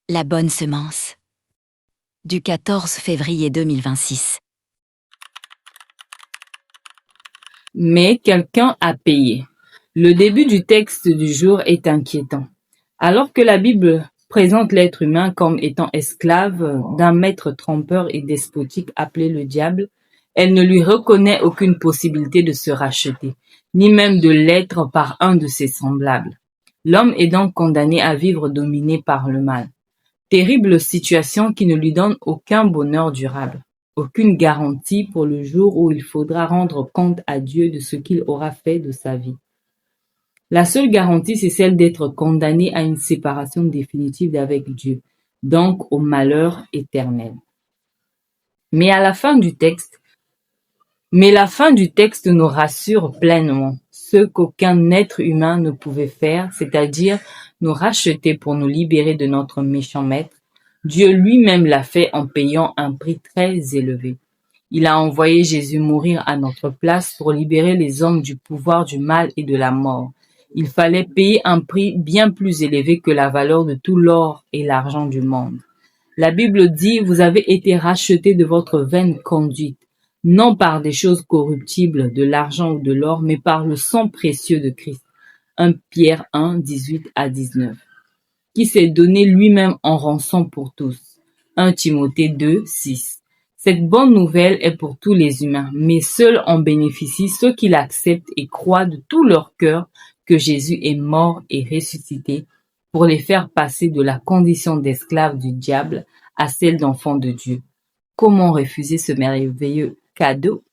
La bonne semence. Du 14 février 2026. Mais quelqu'un a payé. Le début du texte du jour est inquiétant. Alors que la Bible présente l'être humain comme étant esclave d'un maître trompeur et despotique appelé le diable, elle ne lui reconnaît aucune possibilité de se racheter, ni même de l'être par un de ses semblables. L'homme est donc condamné à vivre dominé par le mal. Terrible situation qui ne lui donne aucun bonheur durable, aucune garantie pour le jour où il faudra rendre compte à Dieu de ce qu'il aura fait de sa vie. La seule garantie, c'est celle d'être condamné à une séparation définitive d'avec Dieu, donc au malheur éternel. Mais la fin du texte nous rassure pleinement. Ce qu'aucun être humain ne pouvait faire, c'est-à-dire nous racheter pour nous libérer de notre méchant maître, Dieu lui-même l'a fait en payant un prix très élevé. Il a envoyé Jésus mourir à notre place pour libérer les hommes du pouvoir du mal et de la mort. Il fallait payer un prix bien plus élevé que la valeur de tout l'or et l'argent du monde. La Bible dit, vous avez été rachetés de votre vaine conduite, non par des choses corruptibles, de l'argent ou de l'or, mais par le sang précieux de Christ. 1 Pierre 1, 18 à 19. Qui s'est donné lui-même en rançon pour tous. 1 Timothée 2, 6. Cette bonne nouvelle est pour tous les humains, mais seuls en bénéficient ceux qui l'acceptent et croient de tout leur cœur que Jésus est mort et ressuscité pour les faire passer de la condition d'esclaves du diable à celle d'enfants de Dieu. Comment refuser ce merveilleux cadeau?